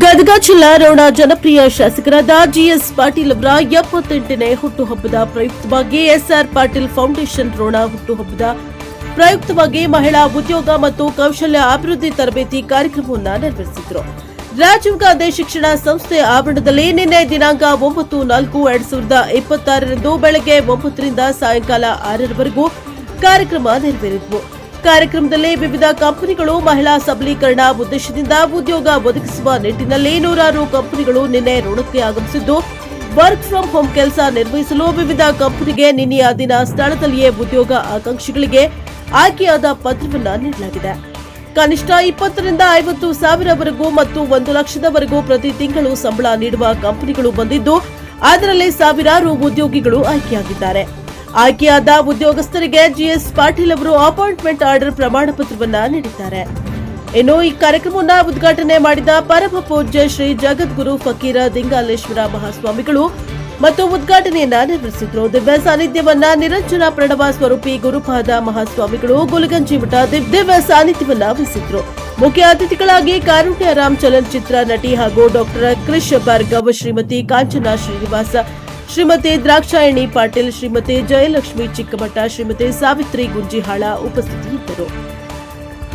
ಗದಗ ಜಿಲ್ಲಾ ರೋಣ ಜನಪ್ರಿಯ ಶಾಸಕರಾದ ಜಿಎಸ್ ಪಾಟೀಲ್ ಅವರ 78ನೇ ಹುಟ್ಟುಹಬ್ಬದ ಪ್ರಯುಕ್ತವಾಗಿ ಎಸ್ಆರ್ ಪಾಟೀಲ್ ಫೌಂಡೇಶನ್ ರೋಣ ಹುಟ್ಟುಹಬ್ಬದ ಪ್ರಯುಕ್ತವಾಗಿ ಮಹಿಳಾ ಉದ್ಯೋಗ ಮತ್ತು ಕೌಶಲ್ಯ ಅಭಿವೃದ್ಧಿ ತರಬೇತಿ ಕಾರ್ಯಕ್ರಮವನ್ನು ನೆರವೇರಿಸಿದರು. ರಾಜೀವ್ ಗಾಂಧಿ ಶಿಕ್ಷಣ ಸಂಸ್ಥೆ ಆವರಣದಲ್ಲಿ ನಿನ್ನೆ ದಿನಾಂಕ 9-4-2026 ಬೆಳಗ್ಗೆ 9 ರಿಂದ ಸಾಯಂಕಾಲ 6ರವರೆಗೂ ಕಾರ್ಯಕ್ರಮ ನೆರವೇರಿದವು. ಕಾರ್ಯಕ್ರಮದಲ್ಲಿ ವಿವಿಧ ಕಂಪನಿಗಳು ಮಹಿಳಾ ಸಬಲೀಕರಣ ಉದ್ದೇಶದಿಂದ ಉದ್ಯೋಗ ಒದಗಿಸುವ ನಿಟ್ಟಿನಲ್ಲಿ ನೂರಾರು ಕಂಪನಿಗಳು ನಿನ್ನೆ ರೋಣಕ್ಕೆ ಆಗಮಿಸಿದ್ದು, ವರ್ಕ್ ಫ್ರಂ ಹೋಮ್ ಕೆಲಸ ನಿರ್ವಹಿಸಲು ವಿವಿಧ ಕಂಪನಿಗೆ ನಿನ್ನೆಯ ದಿನ ಸ್ಥಳದಲ್ಲಿಯೇ ಉದ್ಯೋಗ ಆಕಾಂಕ್ಷಿಗಳಿಗೆ ಆಯ್ಕೆಯಾದ ಪತ್ರವನ್ನು ನೀಡಲಾಗಿದೆ. ಕನಿಷ್ಠ 20 ರಿಂದ 50 ಸಾವಿರವರೆಗೂ ಮತ್ತು 1 ಲಕ್ಷದವರೆಗೂ ಪ್ರತಿ ತಿಂಗಳು ಸಂಬಳ ನೀಡುವ ಕಂಪನಿಗಳು ಬಂದಿದ್ದು, ಅದರಲ್ಲಿ ಸಾವಿರಾರು ಉದ್ಯೋಗಿಗಳು ಆಯ್ಕೆಯಾಗಿದ್ದಾರೆ. ಆಯ್ಕೆಯಾದ ಉದ್ಯೋಗಸ್ಥರಿಗೆ ಜಿಎಸ್ ಪಾಟೀಲ್ ಅವರು ಅಪಾಯಿಂಟ್ಮೆಂಟ್ ಆರ್ಡರ್ ಪ್ರಮಾಣ ಪತ್ರವನ್ನು ನೀಡಿದ್ದಾರೆ. ಇನ್ನು ಈ ಕಾರ್ಯಕ್ರಮವನ್ನು ಉದ್ಘಾಟನೆ ಮಾಡಿದ ಪರಮ ಪೂಜ್ಯ ಶ್ರೀ ಜಗದ್ಗುರು ಫಕೀರ ದಿಂಗಾಲೇಶ್ವರ ಮಹಾಸ್ವಾಮಿಗಳು ಮತ್ತು ಉದ್ಘಾಟನೆಯನ್ನ ನೆರವೇರಿಸಿದರು. ದಿವ್ಯ ಸಾನ್ನಿಧ್ಯವನ್ನ ನಿರಂಜನ ಪ್ರಣವ ಸ್ವರೂಪಿ ಗುರುಪಾದ ಮಹಾಸ್ವಾಮಿಗಳು ಗುಲಗಂಜಿ ಮಠ ದಿವ್ಯ ಸಾನ್ನಿಧ್ಯವನ್ನ ವಹಿಸಿದ್ರು. ಮುಖ್ಯ ಅತಿಥಿಗಳಾಗಿ ಕಾರುಣ್ಯರಾಮ್ ಚಲನಚಿತ್ರ ನಟಿ ಹಾಗೂ ಡಾಕ್ಟರ್ ಕ್ರಿಶ್ ಭಾರ್ಗವ್, ಶ್ರೀಮತಿ ಕಾಂಚನಾ ಶ್ರೀನಿವಾಸ, ಶ್ರೀಮತಿ ದ್ರಾಕ್ಷಾಯಣಿ ಪಾಟೀಲ್, ಶ್ರೀಮತಿ ಜಯಲಕ್ಷ್ಮಿ ಚಿಕ್ಕಮಠ, ಶ್ರೀಮತಿ ಸಾವಿತ್ರಿ ಗುಂಜಿಹಾಳ ಉಪಸ್ಥಿತರಿದ್ದರು.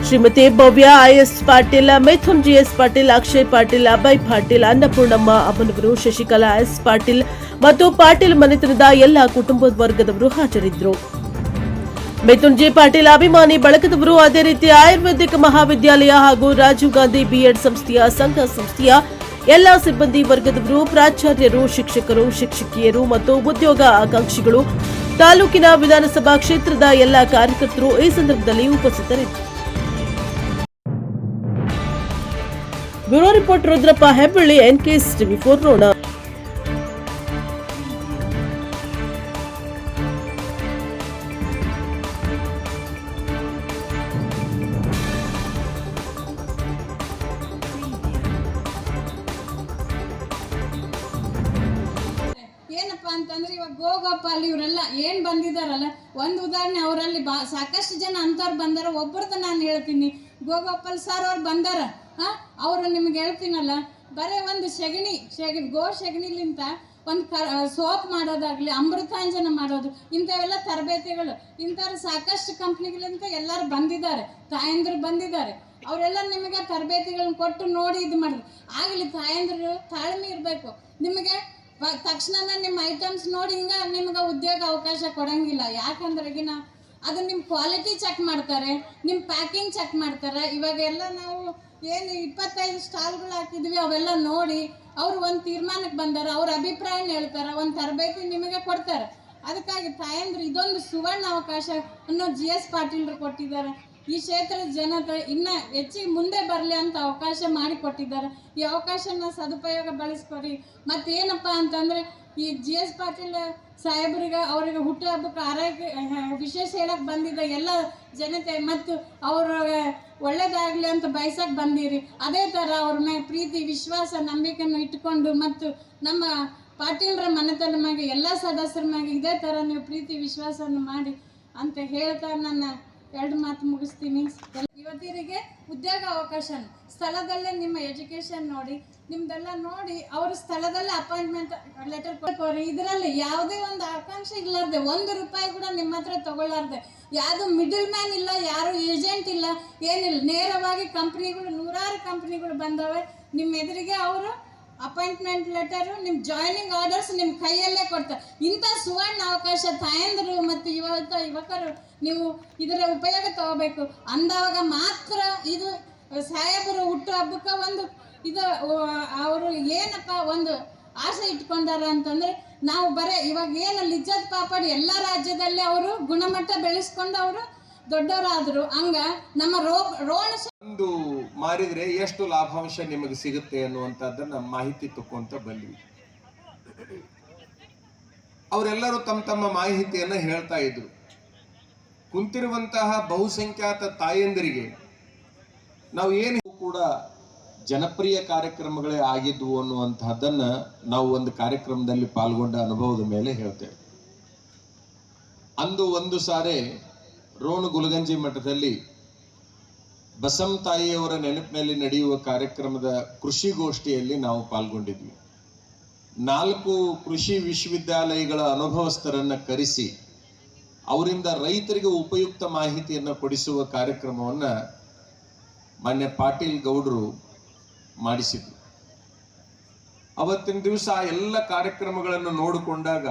ಶ್ರೀಮತಿ ಭವ್ಯ ಐಎಸ್ ಪಾಟೀಲ್, ಮಿಥುನ್ ಜಿಎಸ್ ಪಾಟೀಲ್, ಅಕ್ಷಯ್ ಪಾಟೀಲ್, ಅಭಯ್ ಪಾಟೀಲ್, ಅನ್ನಪೂರ್ಣಮ್ಮ ಅಮ್ಮನವರು, ಶಶಿಕಲಾ ಎಸ್ ಪಾಟೀಲ್ ಮತ್ತು ಪಾಟೀಲ್ ಮನೆತನದ ಎಲ್ಲ ಕುಟುಂಬದ ವರ್ಗದವರು ಹಾಜರಿದ್ದರು. ಮಿಥುನ್ ಜಿ ಪಾಟೀಲ್ ಅಭಿಮಾನಿ ಬಳಗದವರು, ಅದೇ ರೀತಿ ಆಯುರ್ವೇದಿಕ್ ಮಹಾವಿದ್ಯಾಲಯ ಹಾಗೂ ರಾಜೀವ್ ಗಾಂಧಿ ಬಿಎಡ್ ಸಂಸ್ಥೆಯ ಸಂಘ ಸಂಸ್ಥೆಯ ಎಲ್ಲ ಸಿಬ್ಬಂದಿ ವರ್ಗದವರು, ಪ್ರಾಚಾರ್ಯರು, ಶಿಕ್ಷಕರು, ಶಿಕ್ಷಕಿಯರು ಮತ್ತು ಉದ್ಯೋಗ ಆಕಾಂಕ್ಷಿಗಳು, ತಾಲೂಕಿನ ವಿಧಾನಸಭಾ ಕ್ಷೇತ್ರದ ಎಲ್ಲ ಕಾರ್ಯಕರ್ತರು ಈ ಸಂದರ್ಭದಲ್ಲಿ ಉಪಸ್ಥಿತರಿದ್ದರು. Bureau report Rudrappa Hebballi, NKS TV 4 Rona. ಏನಪ್ಪಾ ಅಂತಂದ್ರೆ ಇವಾಗ ಗೋಗೋಪಾಲ್ ಇವರೆಲ್ಲ ಏನ್ ಬಂದಿದಾರಲ್ಲ, ಒಂದು ಉದಾಹರಣೆ ಅವರಲ್ಲಿ ಸಾಕಷ್ಟು ಜನ ಅಂತವ್ರು ಬಂದಾರ. ಒಬ್ಬರದ್ದು ನಾನು ಹೇಳ್ತೀನಿ, ಗೋಗೋಪಾಲ್ ಸರ್ ಅವ್ರು ಬಂದಾರ. ಅವರು ನಿಮ್ಗೆ ಹೇಳ್ತೀನಲ್ಲ, ಬರೀ ಒಂದು ಗೋ ಸೆಗಣಿಲಿಂತ ಒಂದು ಸೋಪ್ ಮಾಡೋದಾಗ್ಲಿ, ಅಮೃತಾಂಜನ ಮಾಡೋದು, ಇಂಥವೆಲ್ಲ ತರಬೇತಿಗಳು ಇಂಥವ್ರು ಸಾಕಷ್ಟು ಕಂಪ್ನಿಗಳಿಂದ ಎಲ್ಲರೂ ಬಂದಿದ್ದಾರೆ, ತಾಯಂದ್ರು ಬಂದಿದ್ದಾರೆ. ಅವರೆಲ್ಲ ನಿಮಗೆ ತರಬೇತಿಗಳನ್ನ ಕೊಟ್ಟು ನೋಡಿ ಇದು ಮಾಡಿದ್ರು. ಆಗಲಿ ತಾಯಂದ್ರು ತಾಳ್ಮೆ ಇರಬೇಕು. ನಿಮಗೆ ತಕ್ಷಣ ನಿಮ್ಮ ಐಟಮ್ಸ್ ನೋಡಿ ನಿಮ್ಗೆ ಉದ್ಯೋಗ ಅವಕಾಶ ಕೊಡಂಗಿಲ್ಲ. ಯಾಕಂದ್ರೆ ಅದು ನಿಮ್ಮ ಕ್ವಾಲಿಟಿ ಚೆಕ್ ಮಾಡ್ತಾರೆ, ನಿಮ್ಮ ಪ್ಯಾಕಿಂಗ್ ಚೆಕ್ ಮಾಡ್ತಾರೆ. ಇವಾಗೆಲ್ಲ ನಾವು ಏನು 25 ಸ್ಟಾಲ್ಗಳು ಹಾಕಿದ್ವಿ, ಅವೆಲ್ಲ ನೋಡಿ ಅವರು ಒಂದು ತೀರ್ಮಾನಕ್ಕೆ ಬಂದಾರ, ಅವ್ರ ಅಭಿಪ್ರಾಯ ಹೇಳ್ತಾರೆ, ಒಂದು ತರಬೇತಿ ನಿಮಗೆ ಕೊಡ್ತಾರೆ. ಅದಕ್ಕಾಗಿ ತಾಯಂದ್ರೆ ಇದೊಂದು ಸುವರ್ಣ ಅವಕಾಶ ಅನ್ನೋ ಜಿಎಸ್ ಪಾಟೀಲ್ರು ಕೊಟ್ಟಿದ್ದಾರೆ. ಈ ಕ್ಷೇತ್ರದ ಜನತೆ ಇನ್ನ ಹೆಚ್ಚಿಗೆ ಮುಂದೆ ಬರಲಿ ಅಂತ ಅವಕಾಶ ಮಾಡಿಕೊಟ್ಟಿದ್ದಾರೆ. ಈ ಅವಕಾಶನ ಸದುಪಯೋಗ ಬಳಸ್ಕೊಡಿ. ಮತ್ತೇನಪ್ಪ ಅಂತಂದ್ರೆ, ಈ ಜಿಎಸ್ ಪಾಟೀಲ್ ಸಾಹೇಬರಿಗೆ ಅವರಿಗೆ ಹುಟ್ಟುಹಬ್ಬಕ್ಕೆ ಆರೈಕೆ ವಿಶೇಷ ಹೇಳಕ್ಕೆ ಬಂದಿದ್ದ ಎಲ್ಲ ಜನತೆ ಮತ್ತು ಅವ್ರಿಗೆ ಒಳ್ಳೇದಾಗಲಿ ಅಂತ ಬಯಸಕ್ಕೆ ಬಂದಿರಿ. ಅದೇ ಥರ ಅವ್ರ ಮೇಲೆ ಪ್ರೀತಿ, ವಿಶ್ವಾಸ, ನಂಬಿಕೆಯನ್ನು ಇಟ್ಕೊಂಡು ಮತ್ತು ನಮ್ಮ ಪಾಟೀಲ್ರ ಮನೆತನ ಮ್ಯಾಗೆ ಎಲ್ಲ ಸದಸ್ಯರ ಮ್ಯಾಗೆ ಇದೇ ಥರ ನೀವು ಪ್ರೀತಿ ವಿಶ್ವಾಸವನ್ನು ಮಾಡಿ ಅಂತ ಹೇಳ್ತಾ ನನ್ನ 2 ಮಾತು ಮುಗಿಸ್ತೀನಿ. ಯುವತಿಯರಿಗೆ ಉದ್ಯೋಗ ಅವಕಾಶ ಸ್ಥಳದಲ್ಲೇ ನಿಮ್ಮ ಎಜುಕೇಶನ್ ನೋಡಿ, ನಿಮ್ದೆಲ್ಲ ನೋಡಿ ಅವ್ರ ಸ್ಥಳದಲ್ಲೇ ಅಪಾಯಿಂಟ್ಮೆಂಟ್ ಲೆಟರ್ ಕೊಡ್ಕೋರಿ. ಇದರಲ್ಲಿ ಯಾವುದೇ ಒಂದು ಆಕಾಂಕ್ಷೆ ಇಲ್ಲಾರ್ದೆ, 1 ರೂಪಾಯಿ ಕೂಡ ನಿಮ್ಮ ಹತ್ರ ತಗೊಳ್ಳಾರ್ದೆ, ಯಾವುದು ಮಿಡಲ್ ಮ್ಯಾನ್ ಇಲ್ಲ, ಯಾರು ಏಜೆಂಟ್ ಇಲ್ಲ, ಏನಿಲ್ಲ, ನೇರವಾಗಿ ಕಂಪ್ನಿಗಳು, ನೂರಾರು ಕಂಪ್ನಿಗಳು ಬಂದವೆ ನಿಮ್ಮ ಎದುರಿಗೆ. ಅವರು ಅಪಾಯಿಂಟ್ಮೆಂಟ್ ಲೆಟರು, ನಿಮ್ಮ ಜಾಯ್ನಿಂಗ್ ಆರ್ಡರ್ಸ್ ನಿಮ್ಮ ಕೈಯಲ್ಲೇ ಕೊಡ್ತಾರೆ. ಇಂಥ ಸುವರ್ಣ ಅವಕಾಶ ತಾಯಂದರು ಮತ್ತು ಯುವಕರು ನೀವು ಇದರ ಉಪಯೋಗ ತಗೋಬೇಕು. ಅಂದವಾಗ ಮಾತ್ರ ಇದು ಸಾಹೇಬರು ಹುಟ್ಟು ಹಬ್ಬಕ್ಕೆ ಒಂದು ಇದು ಅವರು ಏನಪ್ಪ ಒಂದು ಆಸೆ ಇಟ್ಕೊಂಡಾರ ಅಂತಂದ್ರೆ, ನಾವು ಬರೇ ಇವಾಗ ಏನು ಲಿಜ್ಜತ್ ಪಾಪಡ್ ಎಲ್ಲ ರಾಜ್ಯದಲ್ಲಿ ಅವರು ಗುಣಮಟ್ಟ ಬೆಳೆಸ್ಕೊಂಡು ಅವರು ದೊಡ್ಡವರಾದ್ರು. ಹಂಗ ನಮ್ಮ ರೋಣ ಒಂದು ಮಾರಿದ್ರೆ ಎಷ್ಟು ಲಾಭಾಂಶ ನಿಮಗೆ ಸಿಗುತ್ತೆ ಅನ್ನುವಂಥದ್ದನ್ನ ಮಾಹಿತಿ ತಕ್ಕೊಂತ ಬಂದ್ವಿ. ಅವರೆಲ್ಲರೂ ತಮ್ಮ ಮಾಹಿತಿಯನ್ನ ಹೇಳ್ತಾ ಇದ್ರು. ಕುಂತಿರುವಂತಹ ಬಹುಸಂಖ್ಯಾತ ತಾಯಂದಿರಿಗೆ ನಾವು ಏನು ಕೂಡ ಜನಪ್ರಿಯ ಕಾರ್ಯಕ್ರಮಗಳೇ ಆಗಿದ್ವು ಅನ್ನುವಂತಹದ್ದನ್ನ ನಾವು ಒಂದು ಕಾರ್ಯಕ್ರಮದಲ್ಲಿ ಪಾಲ್ಗೊಂಡ ಅನುಭವದ ಮೇಲೆ ಹೇಳ್ತೇವೆ. ಅಂದು ಒಂದು ಸಾರಿ ರೋಣ ಗುಲಗಂಜಿ ಮಠದಲ್ಲಿ ಬಸಮ್ ತಾಯಿಯವರ ನೆನಪಿನಲ್ಲಿ ನಡೆಯುವ ಕಾರ್ಯಕ್ರಮದ ಕೃಷಿಗೋಷ್ಠಿಯಲ್ಲಿ ನಾವು ಪಾಲ್ಗೊಂಡಿದ್ವಿ. 4 ಕೃಷಿ ವಿಶ್ವವಿದ್ಯಾಲಯಗಳ ಅನುಭವಸ್ಥರನ್ನ ಕರೆಸಿ ಅವರಿಂದ ರೈತರಿಗೆ ಉಪಯುಕ್ತ ಮಾಹಿತಿಯನ್ನು ಕೊಡಿಸುವ ಕಾರ್ಯಕ್ರಮವನ್ನ ಮಾನ್ಯ ಪಾಟೀಲ್ ಗೌಡರು ಮಾಡಿಸಿದ್ರು. ಅವತ್ತಿನ ದಿವಸ ಎಲ್ಲ ಕಾರ್ಯಕ್ರಮಗಳನ್ನು ನೋಡಿಕೊಂಡಾಗ